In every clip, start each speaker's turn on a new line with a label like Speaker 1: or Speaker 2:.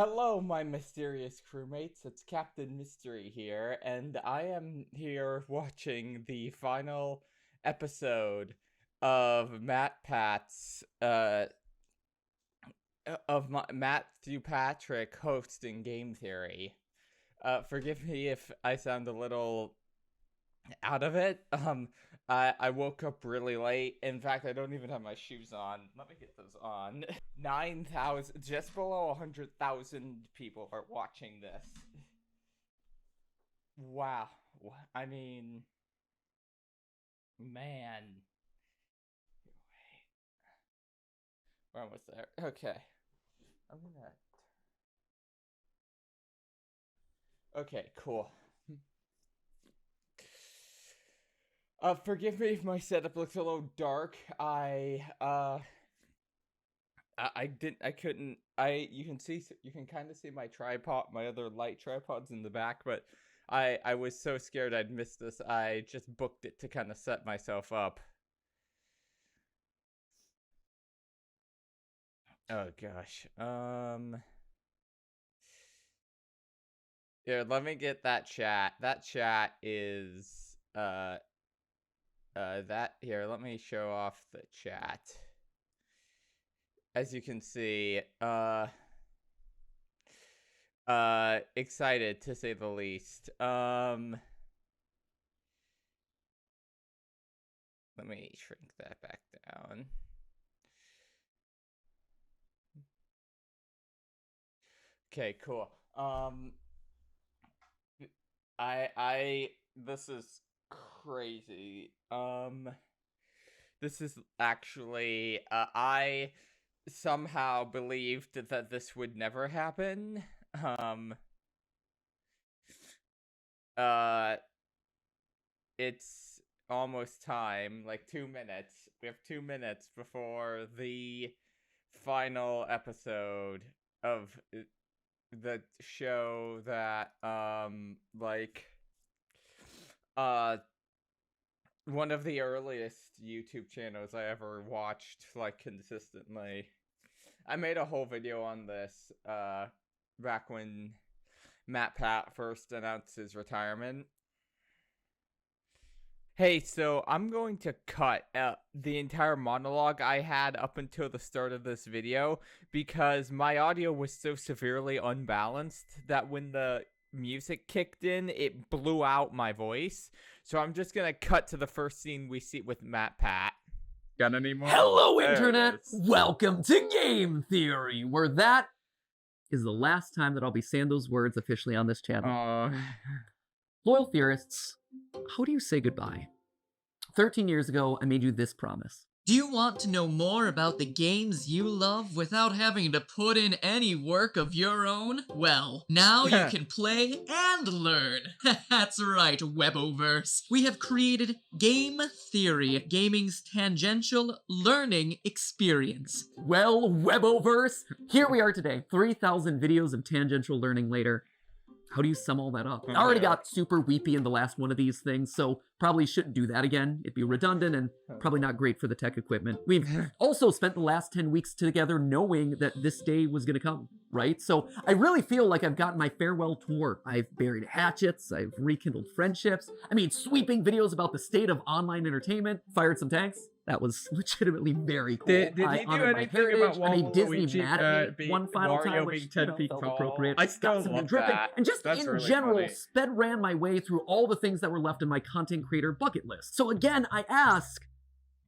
Speaker 1: Hello, my mysterious crewmates. It's Captain Mystery here, and I am here watching the final episode of MatPat's, Matthew Patrick hosting Game Theory. Forgive me if I sound a little out of it. I woke up really late. In fact, I don't even have my shoes on. Let me get those on. 9,000, just below 100,000 people are watching this. Wow. I mean, man. Wait. We're almost there. Okay. I'm gonna... Okay, cool. Forgive me if my setup looks a little dark. You can kind of see my tripod, my other light tripods in the back, but I was so scared I'd miss this, I just booked it to kind of set myself up. Oh gosh. Here, let me get that chat. That chat is, here, let me show off the chat. As you can see, excited to say the least. Let me shrink that back down. Okay, cool. This is crazy. This is actually, I somehow believed that this would never happen. It's almost time, like 2 minutes. We have 2 minutes before the final episode of the show that, one of the earliest YouTube channels I ever watched, like, consistently. I made a whole video on this, back when MatPat first announced his retirement. Hey, so I'm going to cut the entire monologue I had up until the start of this video because my audio was so severely unbalanced that when the music kicked in, it blew out my voice. So I'm just gonna cut to the first scene we see with MatPat. Got any more?
Speaker 2: Hello, Internet! Welcome to Game Theory, where that is the last time that I'll be saying those words officially on this channel. Loyal theorists, how do you say goodbye? 13 years ago, I made you this promise.
Speaker 3: Do you want to know more about the games you love without having to put in any work of your own? Well, now you can play and learn. That's right, Weboverse. We have created Game Theory, gaming's tangential learning experience.
Speaker 2: Well, Weboverse, here we are today, 3,000 videos of tangential learning later. How do you sum all that up? I already got super weepy in the last one of these things, so probably shouldn't do that again. It'd be redundant and probably not great for the tech equipment. We've also spent the last 10 weeks together knowing that this day was gonna come, right? So I really feel like I've gotten my farewell tour. I've buried hatchets, I've rekindled friendships, I made sweeping videos about the state of online entertainment, fired some tanks. That was legitimately very cool.
Speaker 1: Did he do anything about
Speaker 2: I made Disney mad at me one final time, which felt appropriate.
Speaker 1: I still love that.
Speaker 2: And just in
Speaker 1: really
Speaker 2: general,
Speaker 1: funny.
Speaker 2: sped ran my way through all the things that were left in my content creator bucket list. So again, I ask,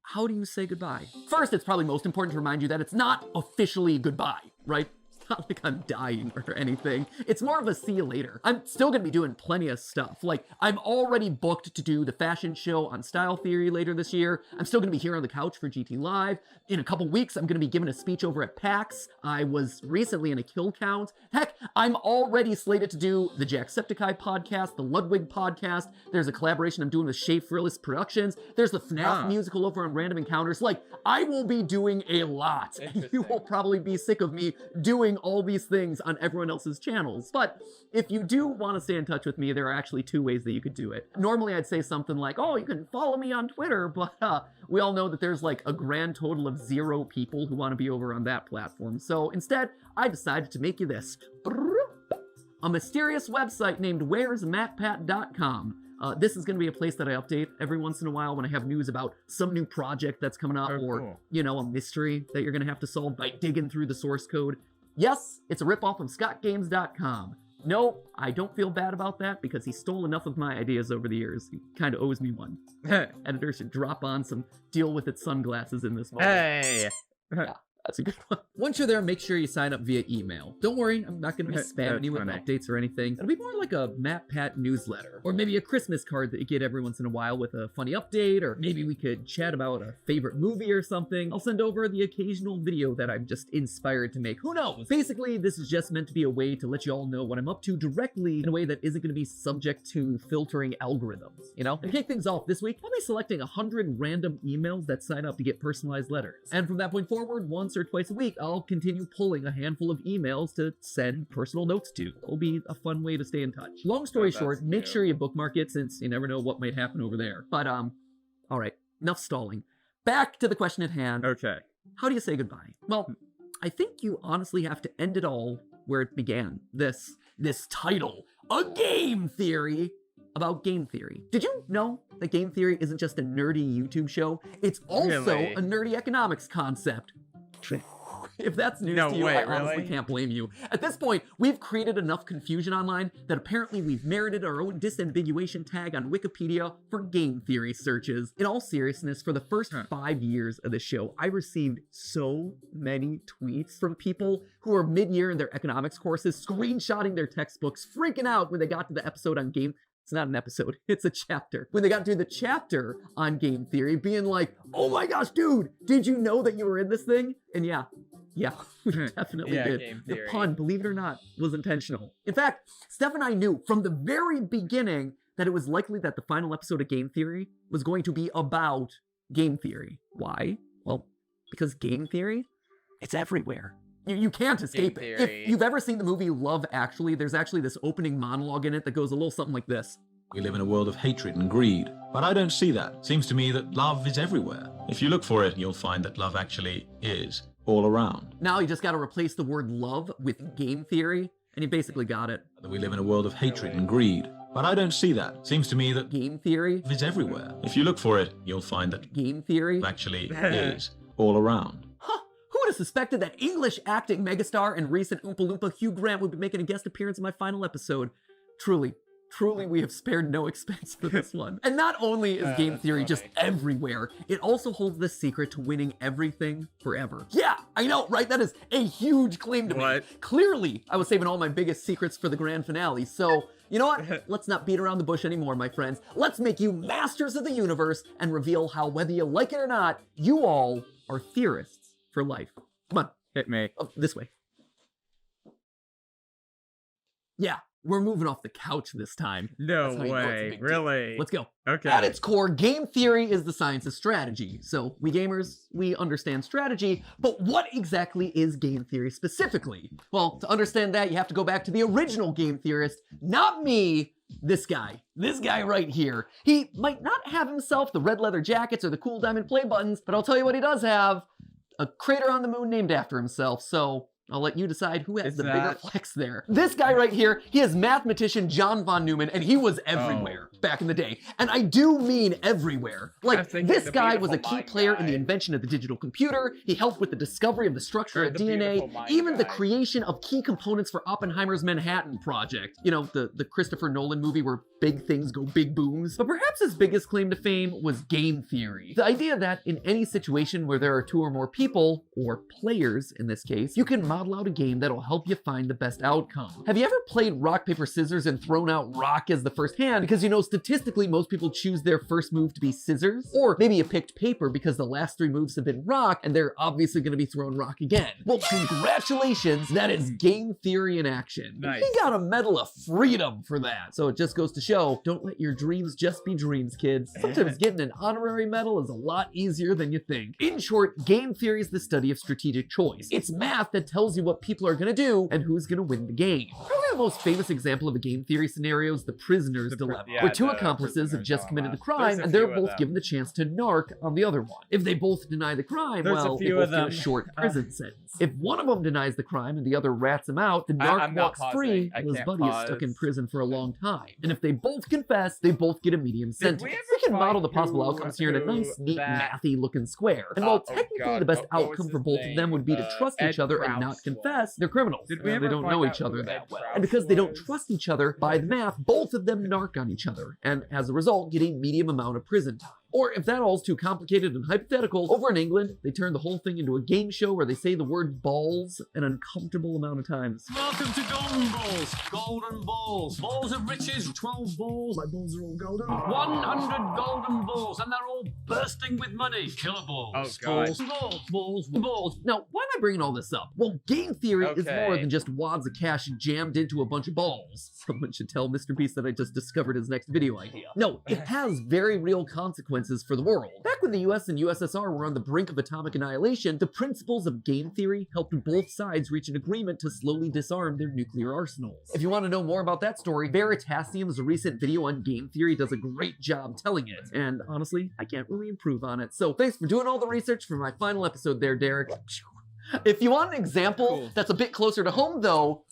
Speaker 2: how do you say goodbye? First, it's probably most important to remind you that it's not officially goodbye, right? It's not like I'm dying or anything. It's more of a see you later. I'm still gonna be doing plenty of stuff. Like, I'm already booked to do the fashion show on Style Theory later this year. I'm still gonna be here on the couch for GT Live. In a couple weeks, I'm gonna be giving a speech over at PAX. I was recently in a kill count. Heck, I'm already slated to do the Jacksepticeye podcast, the Ludwig podcast. There's a collaboration I'm doing with Shea Frillis Productions. There's the FNAF musical over on Random Encounters. Like, I will be doing a lot. You will probably be sick of me doing doing all these things on everyone else's channels. But if you do want to stay in touch with me, there are actually 2 ways that you could do it. Normally I'd say something like, oh, you can follow me on Twitter, but we all know that there's like a grand total of 0 people who want to be over on that platform. So instead, I decided to make you this. A mysterious website named where'smatpat.com. This is going to be a place that I update every once in a while when I have news about some new project that's coming up, or,
Speaker 1: cool.
Speaker 2: you know, a mystery that you're going to have to solve by digging through the source code. Yes, it's a ripoff of scottgames.com. No, I don't feel bad about that because he stole enough of my ideas over the years. He kind of owes me one. Editor should drop on some deal with it sunglasses in this moment.
Speaker 1: Hey!
Speaker 2: Yeah, that's a good one. Once you're there, make sure you sign up via email. Don't worry, I'm not going to be spamming you with updates or anything. It'll be more like a MatPat newsletter, or maybe a Christmas card that you get every once in a while with a funny update, or maybe we could chat about a favorite movie or something. I'll send over the occasional video that I'm just inspired to make. Who knows? Basically, this is just meant to be a way to let you all know what I'm up to directly in a way that isn't going to be subject to filtering algorithms, you know? To kick things off this week, I'll be selecting 100 random emails that sign up to get personalized letters. And from that point forward, once or twice a week, I'll continue pulling a handful of emails to send personal notes to. It'll be a fun way to stay in touch. Long story short, make sure you bookmark it since you never know what might happen over there. But, all right, enough stalling. Back to the question at hand.
Speaker 1: Okay.
Speaker 2: How do you say goodbye? Well, I think you honestly have to end it all where it began. This title, A Game Theory about game theory. Did you know that game theory isn't just a nerdy YouTube show? It's also a nerdy economics concept. If that's news to you, I honestly can't blame you. At this point, we've created enough confusion online that apparently we've merited our own disambiguation tag on Wikipedia for game theory searches. In all seriousness, for the first 5 years of the show, I received so many tweets from people who were mid-year in their economics courses, screenshotting their textbooks, freaking out when they got to the episode on game. It's not an episode, it's a chapter. When they got to the chapter on game theory, being like, oh my gosh, dude, did you know that you were in this thing? And yeah, we definitely did. The pun, believe it or not, was intentional. In fact, Steph and I knew from the very beginning that it was likely that the final episode of Game Theory was going to be about game theory. Why? Well, because game theory, it's everywhere. You can't escape it. If you've ever seen the movie Love Actually, there's actually this opening monologue in it that goes a little something like this.
Speaker 4: We live in a world of hatred and greed, but I don't see that. Seems to me that love is everywhere. If you look for it, you'll find that love actually is all around.
Speaker 2: Now you just got to replace the word love with game theory, and you basically got it.
Speaker 4: We live in a world of hatred and greed, but I don't see that. Seems to me that
Speaker 2: game theory
Speaker 4: is everywhere. If you look for it, you'll find that
Speaker 2: game theory
Speaker 4: actually is all around.
Speaker 2: Who would have suspected that English acting megastar and recent Oompa Loompa Hugh Grant would be making a guest appearance in my final episode? Truly, we have spared no expense for this one. And not only is game theory just everywhere, it also holds the secret to winning everything forever. Yeah, I know, right? That is a huge claim to me. Clearly, I was saving all my biggest secrets for the grand finale, so you know what? Let's not beat around the bush anymore, my friends. Let's make you masters of the universe and reveal how, whether you like it or not, you all are theorists for life. Come on.
Speaker 1: Hit me.
Speaker 2: Oh, this way. Yeah, we're moving off the couch this time.
Speaker 1: No way. Really?
Speaker 2: Let's go.
Speaker 1: Okay.
Speaker 2: At its core, game theory is the science of strategy. So we gamers, we understand strategy, but what exactly is game theory specifically? Well, to understand that, you have to go back to the original game theorist, not me, this guy right here. He might not have himself the red leather jackets or the cool diamond play buttons, but I'll tell you what he does have. A crater on the moon named after himself, so I'll let you decide who has the bigger flex there. This guy right here, he is mathematician John von Neumann, and he was everywhere back in the day. And I do mean everywhere. Like, this guy was a key player in the invention of the digital computer. He helped with the discovery of the structure of DNA, even the creation of key components for Oppenheimer's Manhattan Project. You know, the Christopher Nolan movie where big things go big booms. But perhaps his biggest claim to fame was game theory. The idea that in any situation where there are 2 or more people, or players in this case, you can model out a game that'll help you find the best outcome. Have you ever played rock, paper, scissors and thrown out rock as the first hand? Because you know, statistically, most people choose their first move to be scissors. Or maybe you picked paper because the last 3 moves have been rock and they're obviously going to be thrown rock again. Well, congratulations, that is game theory in action.
Speaker 1: Nice.
Speaker 2: He got a Medal of Freedom for that. So it just goes to show, don't let your dreams just be dreams, kids. Sometimes getting an honorary medal is a lot easier than you think. In short, game theory is the study of strategic choice. It's math that tells tells you what people are gonna do and who's gonna win the game. Probably the most famous example of a game theory scenario is the prisoner's dilemma, where two accomplices have just committed a crime and they're both given the chance to narc on the other one. If they both deny the crime, well, they both get a short prison sentence. If one of them denies the crime and the other rats him out, the narc walks free while his buddy is stuck in prison for a long time. And if they both confess, they both get a medium sentence. We can model the possible outcomes here in a nice, neat, mathy looking square. And while technically the best outcome for both of them would be to trust each other and not confess, they're criminals. They don't know each other that well. And because they don't trust each other, by the math, both of them narc on each other, and as a result, get a medium amount of prison time. Or if that all's too complicated and hypothetical, over in England, they turn the whole thing into a game show where they say the word balls an uncomfortable amount of times.
Speaker 5: Welcome to Golden Balls. Golden Balls. Balls of riches. 12 balls. My balls are all golden. 100 golden balls, and they're all bursting with money. Killer balls.
Speaker 1: Oh, God.
Speaker 5: Balls, balls, balls.
Speaker 2: Now, why am I bringing all this up? Well, game theory is more than just wads of cash jammed into a bunch of balls. Someone should tell Mr. Beast that I just discovered his next video idea. No, it has very real consequences for the world. Back when the US and USSR were on the brink of atomic annihilation, the principles of game theory helped both sides reach an agreement to slowly disarm their nuclear arsenals. If you want to know more about that story, Veritasium's recent video on game theory does a great job telling it. And honestly, I can't really improve on it. So thanks for doing all the research for my final episode there, Derek. If you want an example that's a bit closer to home though,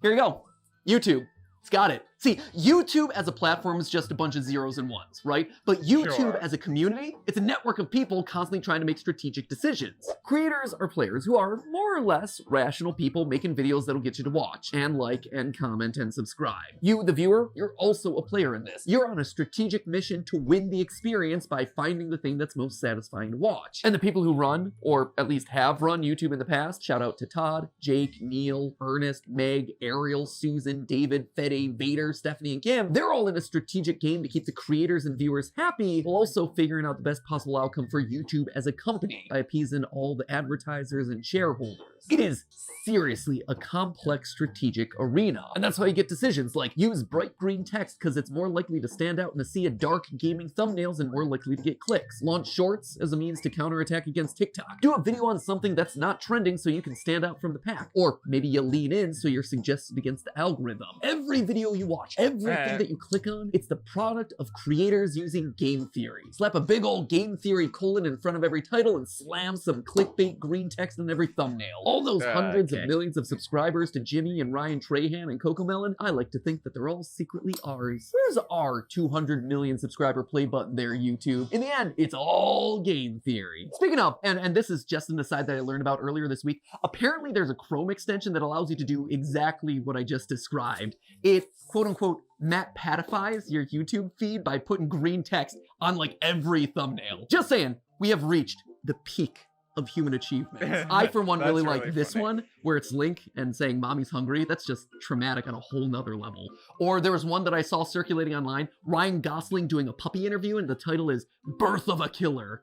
Speaker 2: here you go. YouTube. It's got it. See, YouTube as a platform is just a bunch of zeros and ones, right? But YouTube as a community, it's a network of people constantly trying to make strategic decisions. Creators are players who are more or less rational people making videos that'll get you to watch and like and comment and subscribe. You, the viewer, you're also a player in this. You're on a strategic mission to win the experience by finding the thing that's most satisfying to watch. And the people who run, or at least have run YouTube in the past, shout out to Todd, Jake, Neil, Ernest, Meg, Ariel, Susan, David, Fede, Vader, Stephanie, and Kim, they're all in a strategic game to keep the creators and viewers happy while also figuring out the best possible outcome for YouTube as a company by appeasing all the advertisers and shareholders. It is seriously a complex strategic arena. And that's how you get decisions like use bright green text because it's more likely to stand out in a sea of dark gaming thumbnails and more likely to get clicks. Launch shorts as a means to counterattack against TikTok. Do a video on something that's not trending so you can stand out from the pack. Or maybe you lean in so you're suggested against the algorithm. Every video you watch, everything that you click on, it's the product of creators using game theory. Slap a big old game theory colon in front of every title and slam some clickbait green text on every thumbnail. All those hundreds of millions of subscribers to Jimmy and Ryan Trahan and Cocomelon, I like to think that they're all secretly ours. Where's our 200 million subscriber play button there, YouTube? In the end, it's all game theory. Speaking of, and this is just an aside that I learned about earlier this week, apparently there's a Chrome extension that allows you to do exactly what I just described. It, quote unquote, MatPatifies your YouTube feed by putting green text on like every thumbnail. Just saying, we have reached the peak of human achievements. I, for one, really like this one, where it's Link and saying, "Mommy's hungry." That's just traumatic on a whole nother level. Or there was one that I saw circulating online, Ryan Gosling doing a puppy interview, and the title is Birth of a Killer.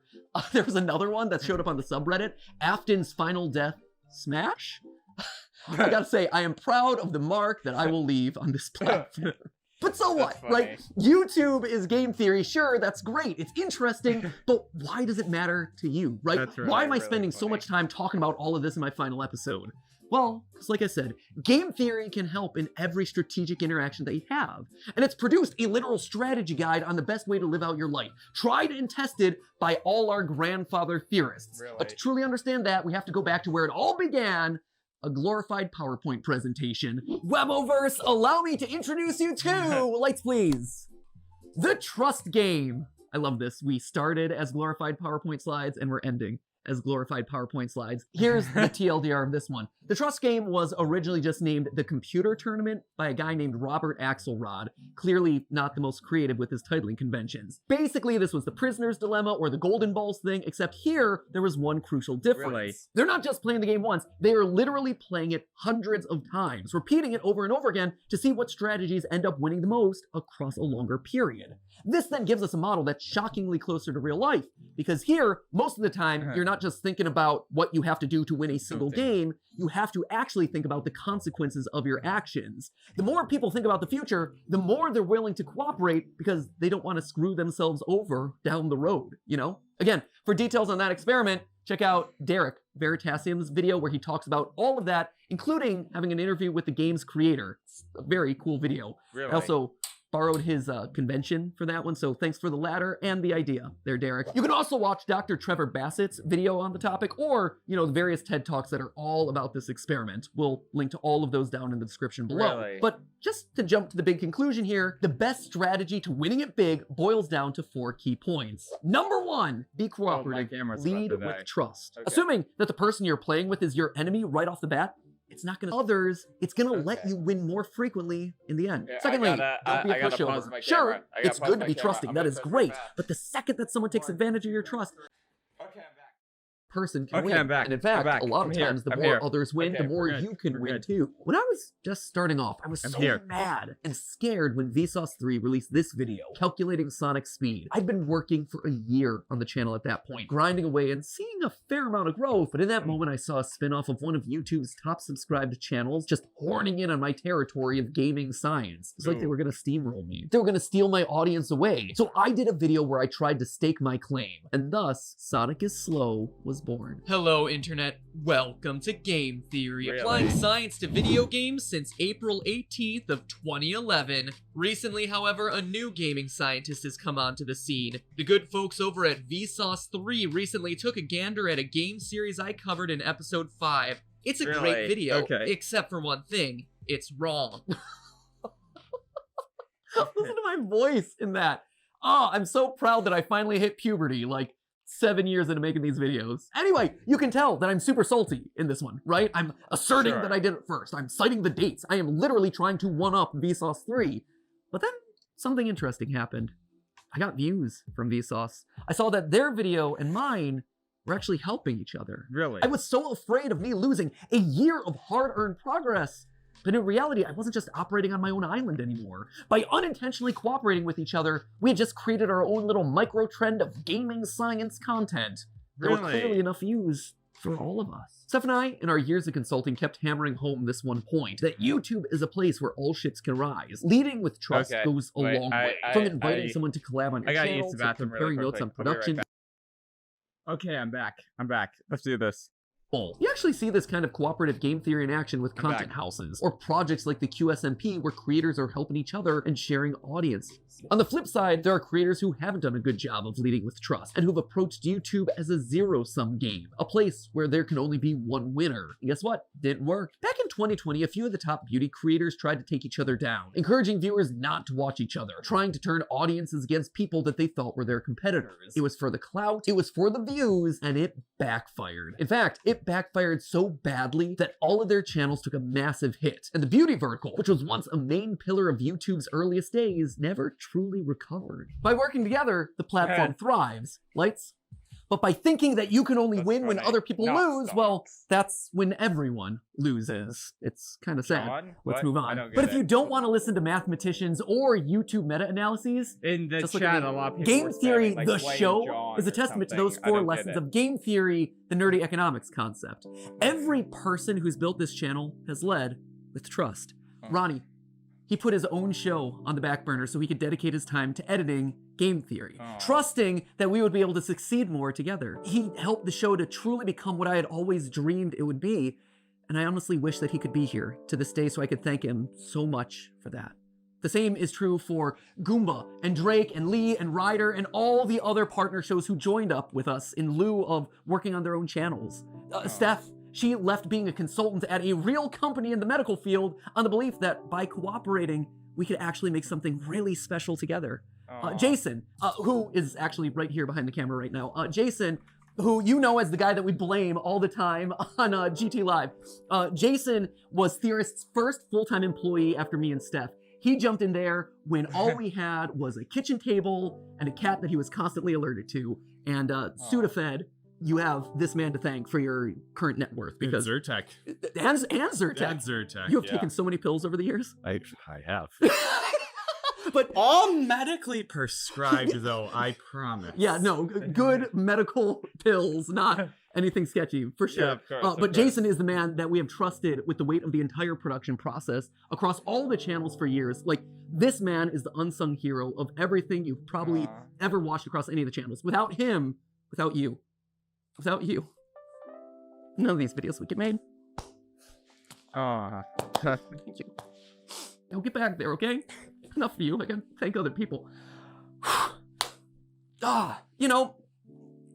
Speaker 2: There was another one that showed up on the subreddit, Afton's Final Death Smash? I gotta say, I am proud of the mark that I will leave on this platform. But so what, right? YouTube is game theory. Sure, that's great. It's interesting, but why does it matter to you, right? Why am I spending so much time talking about all of this in my final episode? Well, because like I said, game theory can help in every strategic interaction that you have. And it's produced a literal strategy guide on the best way to live out your life. Tried and tested by all our grandfather theorists. But to truly understand that, we have to go back to where it all began, a glorified PowerPoint presentation. Weboverse, allow me to introduce you to, lights please, the trust game. I love this. We started as glorified PowerPoint slides and we're ending as glorified PowerPoint slides. Here's the TLDR of this one. The trust game was originally just named the Computer Tournament by a guy named Robert Axelrod, clearly not the most creative with his titling conventions. Basically, this was the prisoner's dilemma or the golden balls thing, except here, there was one crucial difference. They're not just playing the game once, they are literally playing it hundreds of times, repeating it over and over again to see what strategies end up winning the most across a longer period. This then gives us a model that's shockingly closer to real life, because here, most of the time, you're not just thinking about what you have to do to win a single game, you have to actually think about the consequences of your actions. The more people think about the future, the more they're willing to cooperate because they don't want to screw themselves over down the road, you know? Again, for details on that experiment, check out Derek Veritasium's video where he talks about all of that, including having an interview with the game's creator. It's a very cool video.
Speaker 1: Really?
Speaker 2: I also borrowed his convention for that one, so thanks for the latter and the idea there, Derek. You can also watch Dr. Trevor Bassett's video on the topic, or, the various TED Talks that are all about this experiment. We'll link to all of those down in the description below.
Speaker 1: Really?
Speaker 2: But just to jump to the big conclusion here, the best strategy to winning it big boils down to 4 key points. Number 1, be cooperative.
Speaker 1: camera's
Speaker 2: Lead
Speaker 1: about to die.
Speaker 2: with trust.
Speaker 1: Okay.
Speaker 2: Assuming that the person you're playing with is your enemy right off the bat, it's not gonna others, it's gonna let you win more frequently in the end.
Speaker 1: Yeah,
Speaker 2: Secondly, don't be a
Speaker 1: I gotta
Speaker 2: pushover.
Speaker 1: pause my
Speaker 2: Sure,
Speaker 1: camera. I gotta
Speaker 2: it's
Speaker 1: pause
Speaker 2: good
Speaker 1: my
Speaker 2: to be
Speaker 1: camera.
Speaker 2: trusting,
Speaker 1: I'm
Speaker 2: that
Speaker 1: gonna
Speaker 2: is
Speaker 1: pause
Speaker 2: great,
Speaker 1: my
Speaker 2: but the second that someone takes advantage of your trust,
Speaker 1: Okay, I'm back.
Speaker 2: person can
Speaker 1: Okay,
Speaker 2: win.
Speaker 1: I'm back.
Speaker 2: And in
Speaker 1: I'm
Speaker 2: fact,
Speaker 1: back.
Speaker 2: a lot
Speaker 1: I'm
Speaker 2: of
Speaker 1: here.
Speaker 2: times, the
Speaker 1: I'm
Speaker 2: more
Speaker 1: here.
Speaker 2: others win,
Speaker 1: Okay,
Speaker 2: the more
Speaker 1: we're good.
Speaker 2: you can
Speaker 1: We're
Speaker 2: win
Speaker 1: good.
Speaker 2: too. When I was just starting off, I was
Speaker 1: I'm
Speaker 2: so
Speaker 1: here.
Speaker 2: mad and scared when Vsauce 3 released this video, calculating Sonic speed. I'd been working for a year on the channel at that point, grinding away and seeing a fair amount of growth, but in that moment I saw a spin-off of one of YouTube's top subscribed channels just horning in on my territory of gaming science. It's like they were gonna steamroll me. They were gonna steal my audience away. So I did a video where I tried to stake my claim, and thus, Sonic is Slow was born.
Speaker 3: Hello, Internet. Welcome to Game Theory,
Speaker 1: Really?
Speaker 3: applying science to video games since April 18th of 2011. Recently, however, a new gaming scientist has come onto the scene. The good folks over at Vsauce 3 recently took a gander at a game series I covered in episode 5. It's a
Speaker 1: Really?
Speaker 3: great video,
Speaker 1: Okay.
Speaker 3: except for one thing. It's wrong.
Speaker 2: Listen to my voice in that. Oh, I'm so proud that I finally hit puberty, like 7 years into making these videos. Anyway, you can tell that I'm super salty in this one, right? I'm asserting
Speaker 1: Sure.
Speaker 2: that I did it first. I'm citing the dates. I am literally trying to one-up Vsauce 3. But then something interesting happened. I got views from Vsauce. I saw that their video and mine were actually helping each other.
Speaker 1: Really?
Speaker 2: I was so afraid of me losing a year of hard-earned progress. But in reality, I wasn't just operating on my own island anymore. By unintentionally cooperating with each other, we had just created our own little micro-trend of gaming science content. There were
Speaker 1: Really?
Speaker 2: clearly enough views for all of us. Steph and I, in our years of consulting, kept hammering home this one point, that YouTube is a place where all ships can rise. Leading with trust
Speaker 1: Okay,
Speaker 2: goes a
Speaker 1: wait,
Speaker 2: long
Speaker 1: I-
Speaker 2: way.
Speaker 1: I-
Speaker 2: From inviting
Speaker 1: I-
Speaker 2: someone to collab on your
Speaker 1: I gotta
Speaker 2: channel,
Speaker 1: use the
Speaker 2: to
Speaker 1: bathroom really
Speaker 2: comparing notes
Speaker 1: quickly.
Speaker 2: on
Speaker 1: I'll be right
Speaker 2: production.
Speaker 1: back. Okay, I'm back. I'm back. Let's do this.
Speaker 2: You actually see this kind of cooperative game theory in action with
Speaker 1: I'm
Speaker 2: content
Speaker 1: back.
Speaker 2: houses, or projects like the QSMP where creators are helping each other and sharing audiences. On the flip side, there are creators who haven't done a good job of leading with trust, and who've approached YouTube as a zero-sum game, a place where there can only be one winner. And guess what? Didn't work. Back in 2020, a few of the top beauty creators tried to take each other down, encouraging viewers not to watch each other, trying to turn audiences against people that they thought were their competitors. It was for the clout, it was for the views, and it backfired. In fact, it backfired so badly that all of their channels took a massive hit, and the beauty vertical, which was once a main pillar of YouTube's earliest days, never truly recovered. By working together, the platform thrives. Lights? But by thinking that you can only
Speaker 1: That's
Speaker 2: win when
Speaker 1: funny.
Speaker 2: other people
Speaker 1: No,
Speaker 2: lose,
Speaker 1: stop.
Speaker 2: well, that's when everyone loses. It's kind of sad.
Speaker 1: John?
Speaker 2: Let's
Speaker 1: What?
Speaker 2: move
Speaker 1: I
Speaker 2: on.
Speaker 1: don't
Speaker 2: But
Speaker 1: get
Speaker 2: if you
Speaker 1: it.
Speaker 2: don't want to listen to mathematicians or YouTube meta-analyses,
Speaker 1: In the
Speaker 2: just look at
Speaker 1: chat,
Speaker 2: me.
Speaker 1: a lot of people
Speaker 2: Game
Speaker 1: were
Speaker 2: Theory,
Speaker 1: spamming, like,
Speaker 2: the
Speaker 1: Clay and
Speaker 2: show,
Speaker 1: John
Speaker 2: is a
Speaker 1: or
Speaker 2: testament to
Speaker 1: something.
Speaker 2: those
Speaker 1: I
Speaker 2: 4
Speaker 1: don't get
Speaker 2: lessons
Speaker 1: it.
Speaker 2: of game theory, the nerdy economics concept. Every person who's built this channel has led with trust. Ronnie, he put his own show on the back burner so he could dedicate his time to editing Game Theory, trusting that we would be able to succeed more together. He helped the show to truly become what I had always dreamed it would be, and I honestly wish that he could be here to this day so I could thank him so much for that. The same is true for Goomba and Drake and Lee and Ryder and all the other partner shows who joined up with us in lieu of working on their own channels. Steph, she left being a consultant at a real company in the medical field on the belief that by cooperating, we could actually make something really special together. Jason, who is actually right here behind the camera right now, Jason, who you know as the guy that we blame all the time on GT Live. Jason was Theorist's first full-time employee after me and Steph. He jumped in there when all we had was a kitchen table and a cat that he was constantly alerted to. And Sudafed, you have this man to thank for your current net worth. Because
Speaker 6: Zyrtec.
Speaker 2: and Zyrtec.
Speaker 6: And Zyrtec.
Speaker 2: You have taken so many pills over the years.
Speaker 6: I have.
Speaker 2: But
Speaker 6: All medically prescribed, though, I promise.
Speaker 2: yeah, no, good medical pills, not anything sketchy, for sure.
Speaker 1: Yeah, of course,
Speaker 2: But
Speaker 1: of course.
Speaker 2: Jason is the man that we have trusted with the weight of the entire production process across all the channels for years. Like, this man is the unsung hero of everything you've probably ever watched across any of the channels. Without him, without you. none of these videos would get made.
Speaker 1: Oh.
Speaker 2: Thank you. Now get back there, okay? Enough of you. I can thank other people. You know,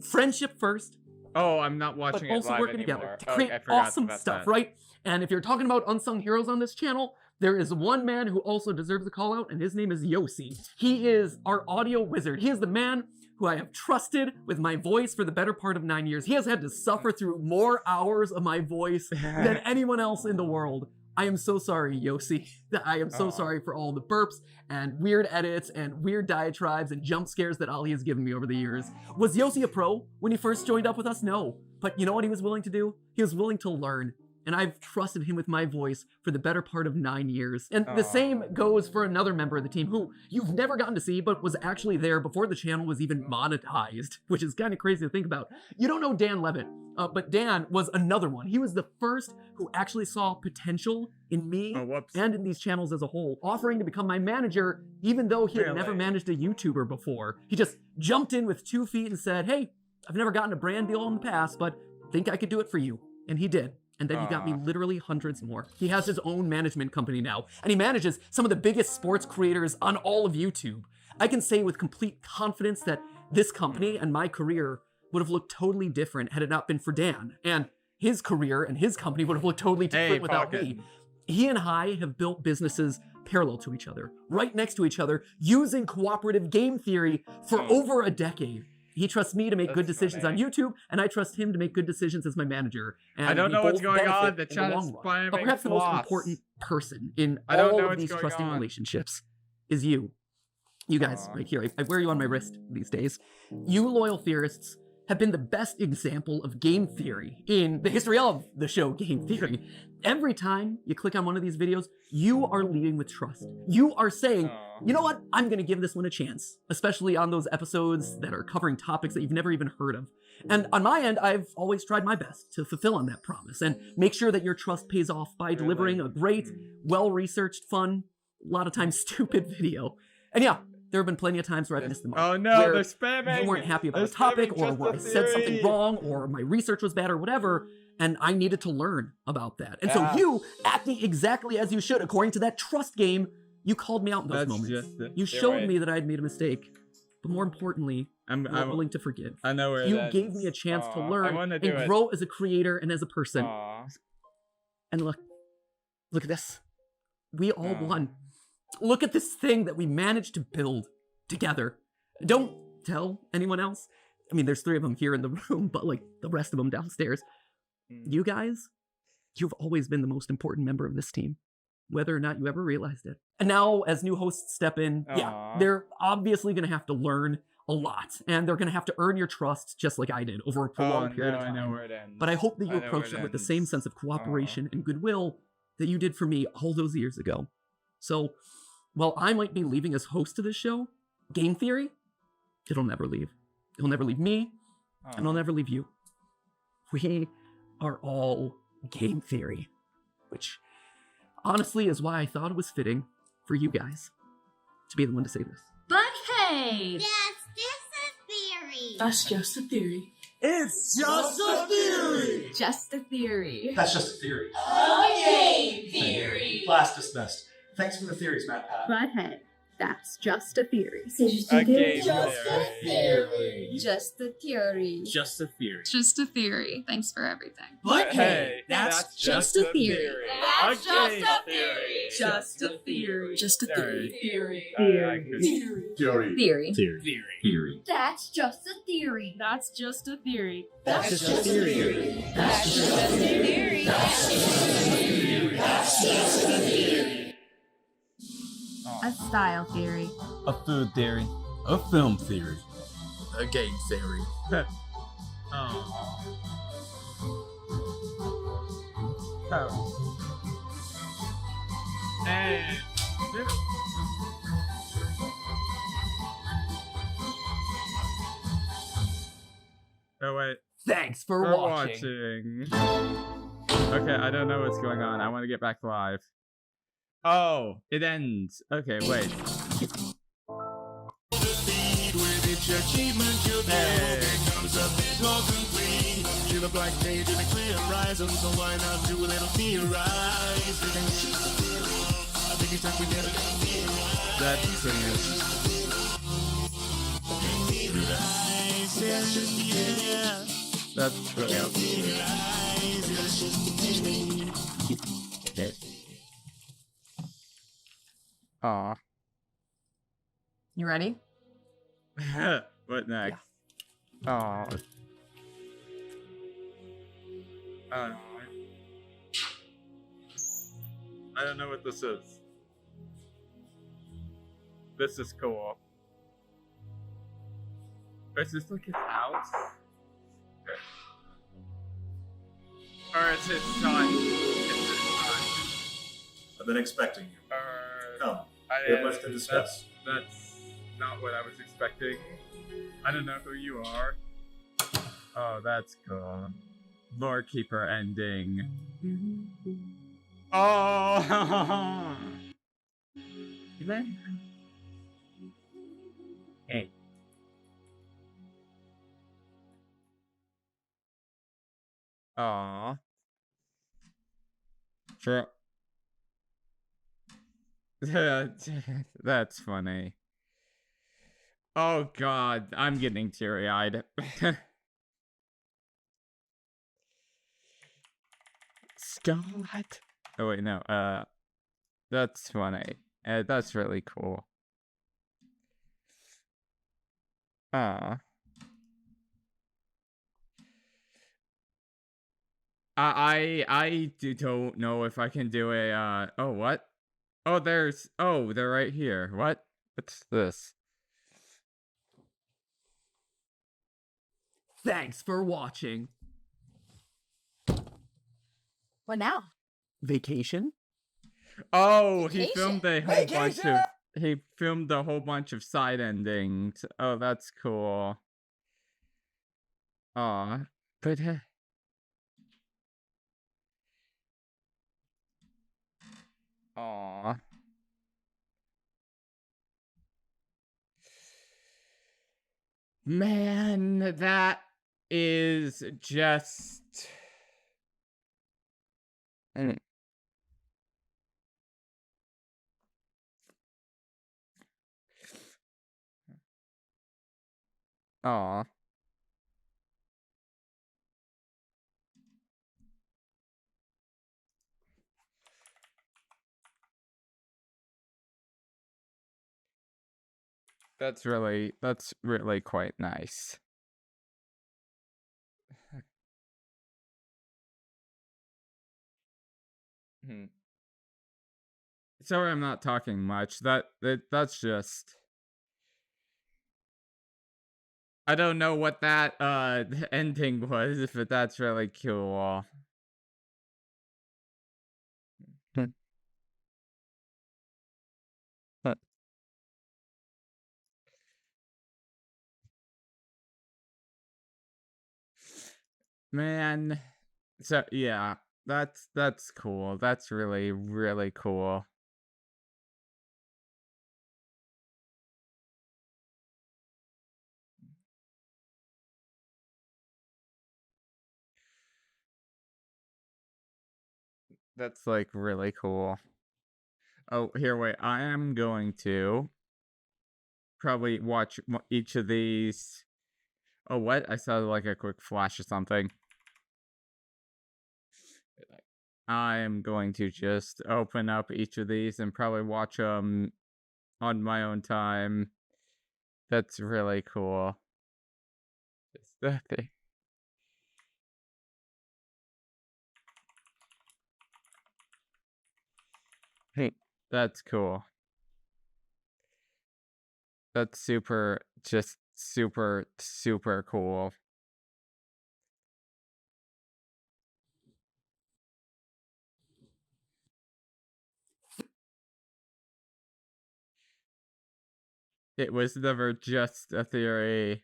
Speaker 2: friendship first,
Speaker 1: Oh, I'm not
Speaker 2: but
Speaker 1: watching it
Speaker 2: also
Speaker 1: live
Speaker 2: working
Speaker 1: anymore.
Speaker 2: together to
Speaker 1: Okay,
Speaker 2: create
Speaker 1: I forgot
Speaker 2: awesome
Speaker 1: about
Speaker 2: stuff,
Speaker 1: that.
Speaker 2: right? And if you're talking about unsung heroes on this channel, there is one man who also deserves a call out, and his name is Yossi. He is our audio wizard. He is the man who I have trusted with my voice for the better part of 9 years. He has had to suffer through more hours of my voice than anyone else in the world. I am so sorry, Yossi. I am so sorry for all the burps and weird edits and weird diatribes and jump scares that Ali has given me over the years. Was Yossi a pro when he first joined up with us? No. But you know what he was willing to do? He was willing to learn. And I've trusted him with my voice for the better part of 9 years. And the same goes for another member of the team who you've never gotten to see, but was actually there before the channel was even monetized, which is kind of crazy to think about. You don't know Dan Levitt, but Dan was another one. He was the first who actually saw potential in me and in these channels as a whole, offering to become my manager, even though he had never managed a YouTuber before. He just jumped in with 2 feet and said, hey, I've never gotten a brand deal in the past, but think I could do it for you. And he did. And then he got me literally hundreds more. He has his own management company now, and he manages some of the biggest sports creators on all of YouTube. I can say with complete confidence that this company and my career would have looked totally different had it not been for Dan. And his career and his company would have looked totally different without me. He and I have built businesses parallel to each other, right next to each other, using cooperative game theory for over a decade. He trusts me to make good decisions on YouTube, and I trust him to make good decisions as my manager. And
Speaker 1: I don't know what's going on. The chat is
Speaker 2: long run.
Speaker 1: spamming
Speaker 2: But perhaps the most
Speaker 1: floss.
Speaker 2: important person in
Speaker 1: I don't know
Speaker 2: all of
Speaker 1: what's
Speaker 2: these
Speaker 1: going
Speaker 2: trusting
Speaker 1: on.
Speaker 2: relationships is you. You guys, right here. I wear you on my wrist these days. You loyal theorists have been the best example of game theory in the history of the show Game Theory. Every time you click on one of these videos, you are leading with trust. You are saying, you know what? I'm going to give this one a chance, especially on those episodes that are covering topics that you've never even heard of. And on my end, I've always tried my best to fulfill on that promise and make sure that your trust pays off by delivering a great, well-researched, fun, a lot of times stupid video. And yeah, there have been plenty of times where I've missed the mark.
Speaker 1: Oh no,
Speaker 2: where
Speaker 1: they're spamming!
Speaker 2: you weren't happy about
Speaker 1: They're
Speaker 2: a topic,
Speaker 1: spamming
Speaker 2: or
Speaker 1: just
Speaker 2: where
Speaker 1: the
Speaker 2: I said something
Speaker 1: theory.
Speaker 2: wrong, or my research was bad, or whatever, and I needed to learn about that. And
Speaker 1: Yeah.
Speaker 2: so you, acting exactly as you should, according to that trust game, you called me out in those
Speaker 1: That's
Speaker 2: moments.
Speaker 1: just it.
Speaker 2: You
Speaker 1: You're
Speaker 2: showed
Speaker 1: right.
Speaker 2: me that I had made a mistake. But more importantly,
Speaker 1: I'm
Speaker 2: you were willing to forgive.
Speaker 1: I know where
Speaker 2: You
Speaker 1: it
Speaker 2: gave
Speaker 1: ends.
Speaker 2: me a chance to
Speaker 1: Aw, I
Speaker 2: learn
Speaker 1: wanna do
Speaker 2: and
Speaker 1: it.
Speaker 2: grow as a creator and as a person.
Speaker 1: Aw.
Speaker 2: And look at this. We all
Speaker 1: Aw.
Speaker 2: won. Look at this thing that we managed to build together. Don't tell anyone else. I mean, there's 3 of them here in the room, but like the rest of them downstairs. You guys, you've always been the most important member of this team, whether or not you ever realized it. And now, as new hosts step in, yeah,
Speaker 1: Aw.
Speaker 2: they're obviously going to have to learn a lot, and they're going to have to earn your trust just like I did over a prolonged period of
Speaker 1: I
Speaker 2: time.
Speaker 1: know where it ends.
Speaker 2: But I hope that
Speaker 1: I
Speaker 2: you
Speaker 1: know where
Speaker 2: approach
Speaker 1: it
Speaker 2: it with the
Speaker 1: ends.
Speaker 2: same sense of cooperation and goodwill that you did for me all those years ago. So, while I might be leaving as host of this show, Game Theory, it'll never leave. It'll never leave me, and I'll never leave you. We are all Game Theory, which honestly is why I thought it was fitting for you guys to be the one to say this.
Speaker 7: But hey!
Speaker 8: That's just a theory.
Speaker 9: It's just a theory!
Speaker 7: Just a theory.
Speaker 9: That's just a theory.
Speaker 7: Game theory.
Speaker 9: Class dismissed. Thanks for the theories, MatPat.
Speaker 7: But hey, that's just a theory.
Speaker 1: A game
Speaker 8: theory.
Speaker 7: Just a theory.
Speaker 6: Just a theory.
Speaker 7: Just a theory. Thanks for everything.
Speaker 8: But hey,
Speaker 9: that's
Speaker 7: just a theory.
Speaker 1: That's just a theory.
Speaker 7: Just a theory.
Speaker 8: just a theory.
Speaker 7: Theory.
Speaker 9: Theory.
Speaker 7: Theory.
Speaker 6: Theory.
Speaker 7: That's just a theory.
Speaker 8: That's just a theory.
Speaker 9: That's just a theory.
Speaker 7: That's just a theory. A style theory.
Speaker 6: A food theory. A film theory.
Speaker 9: A game theory.
Speaker 1: Hey. Oh wait.
Speaker 2: Thanks for watching.
Speaker 1: Okay, I don't know what's going on. I want to get back live. Oh, it ends. Okay, wait. Hey.
Speaker 9: see the black page in a clear horizon, so why not do a little theorizing? I think it's time we get a little theorizing.
Speaker 6: That's pretty good. That's good. Aw.
Speaker 10: You ready?
Speaker 6: What next? Aw. I don't know what this is. This is cool. Is this like his house? Or it's his son? It's his son.
Speaker 4: I've been expecting you. Come. We have much to discuss.
Speaker 6: That's not what I was expecting. I don't know who you are. Oh, that's cool. Lore Keeper ending. Oh! Hey. Aw. Sure. That's funny. Oh god, I'm getting teary-eyed. Scott? Oh wait, no, that's funny. That's really cool. Don't know if I can do a, oh, what? Oh, they're right here. What? What's this?
Speaker 2: Thanks for watching.
Speaker 10: What now?
Speaker 2: Vacation?
Speaker 6: Oh, he
Speaker 10: Vacation.
Speaker 6: filmed a whole bunch of he filmed a whole bunch of side endings. Oh, that's cool. Aw, but aw. Man, that is just aw. That's really quite nice. Sorry, I'm not talking much. That's just. I don't know what that ending was, but that's really cool. Man, so yeah, that's cool. That's really, really cool. That's like really cool. Oh, here, wait. I am going to probably watch each of these. Oh, what? I saw like a quick flash or something. I am going to just open up each of these and probably watch them on my own time. That's really cool. It's that thing. Hey, that's cool. That's just super, super cool. It was never just a theory.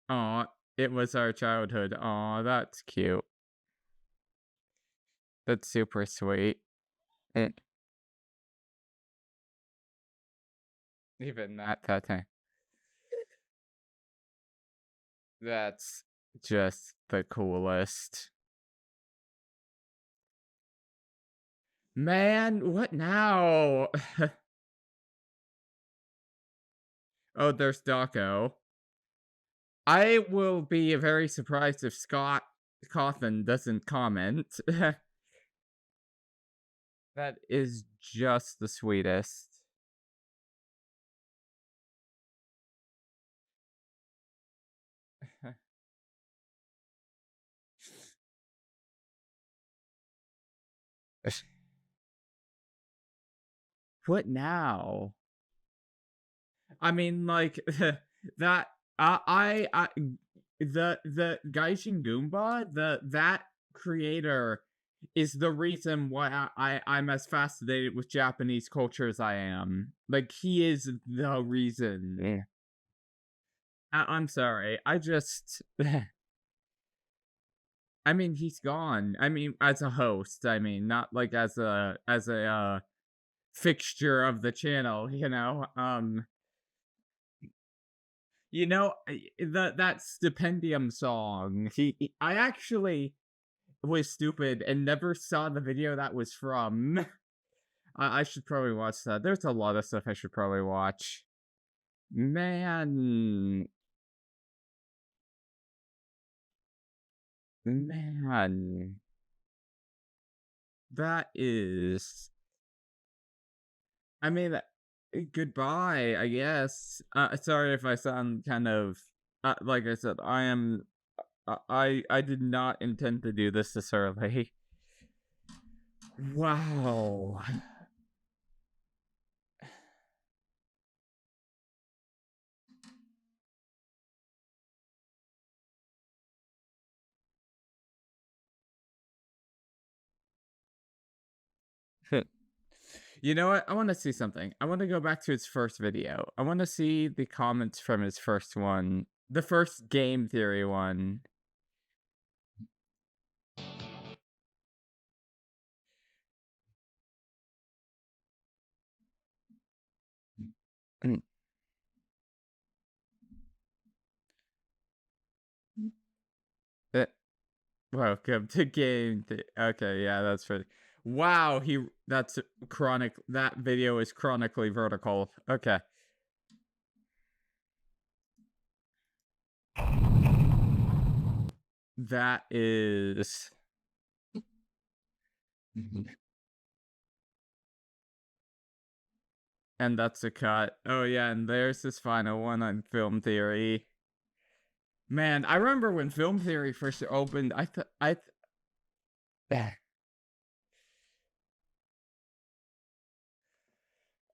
Speaker 6: Aw, it was our childhood. Aw, that's cute. That's super sweet. Even that thing. That's just the coolest. Man, what now? Oh, there's Daco. I will be very surprised if Scott Cawthon doesn't comment. That is just the sweetest. What now? I mean, like, that, the Gaijin Goomba, that creator is the reason why I'm as fascinated with Japanese culture as I am. Like, he is the reason. I'm sorry, I just... I mean, he's gone. I mean, as a host, I mean, not like as a, fixture of the channel, you know? That Stipendium song, I actually was stupid and never saw the video that was from. I should probably watch that. There's a lot of stuff I should probably watch. Man. That is... I mean, goodbye, I guess. Sorry if I sound kind of... like I said, I did not intend to do this early. Wow. You know what? I want to see something. I want to go back to his first video. I want to see the comments from his first one. The first game theory one. Welcome to game. Okay, yeah, that's pretty. Wow, that's chronic. That video is chronically vertical. Okay. That is. And that's a cut. Oh yeah, and there's this final one on Film Theory. Man, I remember when Film Theory first opened,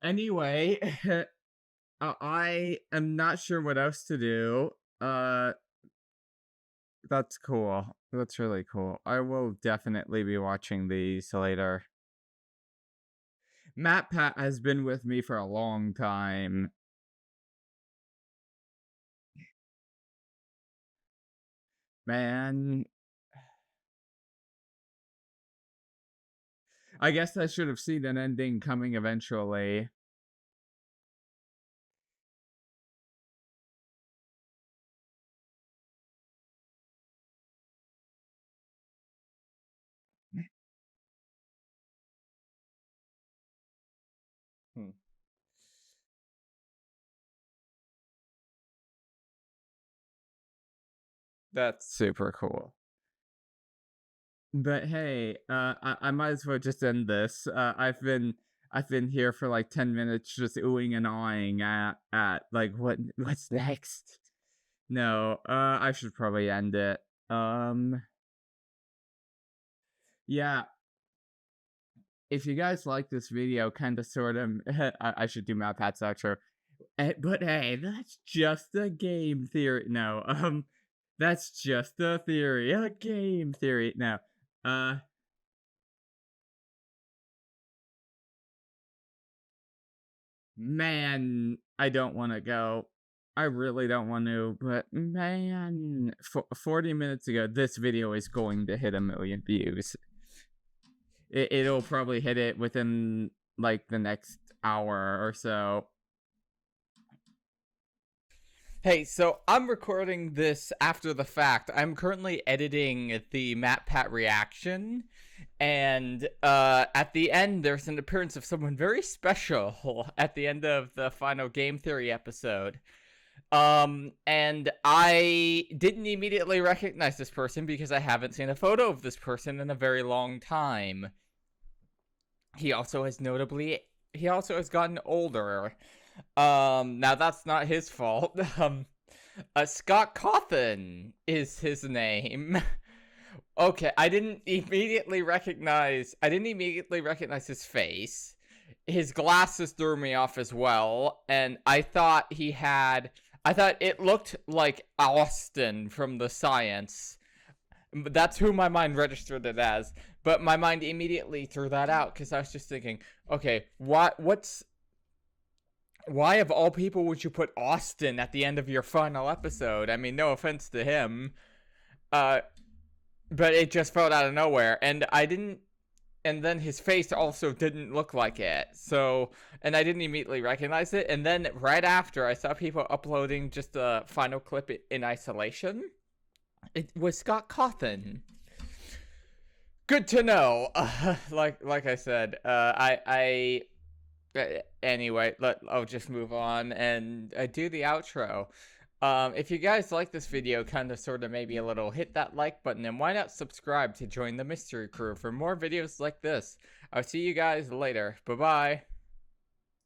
Speaker 6: Anyway, I am not sure what else to do. That's cool. That's really cool. I will definitely be watching these later. MatPat has been with me for a long time. Man. I guess I should have seen an ending coming eventually. That's super cool. But hey, I might as well just end this. I've been here for like 10 minutes just oohing and awing at like what's next. No, I should probably end it. Yeah. If you guys like this video, kind of, sort of, I should do MatPat's outro. But hey, that's just a game theory. No, that's just a theory. A game theory. No, man, I don't want to go. I really don't want to, but man, 40 minutes ago, this video is going to hit 1 million views. It'll probably hit it within, like, the next hour or so.
Speaker 1: Hey, so I'm recording this after the fact. I'm currently editing the MatPat reaction, and at the end, there's an appearance of someone very special at the end of the final Game Theory episode. And I didn't immediately recognize this person because I haven't seen a photo of this person in a very long time. He also has gotten older. Now that's not his fault. Scott Cawthon is his name. Okay, I didn't immediately recognize his face. His glasses threw me off as well, and I thought it looked like Austin from The Science. That's who my mind registered it as, but my mind immediately threw that out because I was just thinking, okay, why of all people would you put Austin at the end of your final episode? I mean, no offense to him, but it just felt out of nowhere, and then his face also didn't look like it, and I didn't immediately recognize it, and then right after, I saw people uploading just a final clip in isolation. It was Scott Cawthon. Good to know. Like I said, anyway, I'll just move on and do the outro. If you guys like this video, kind of, sort of, maybe a little, hit that like button, and why not subscribe to join the mystery crew for more videos like this. I'll see you guys later. Bye-bye.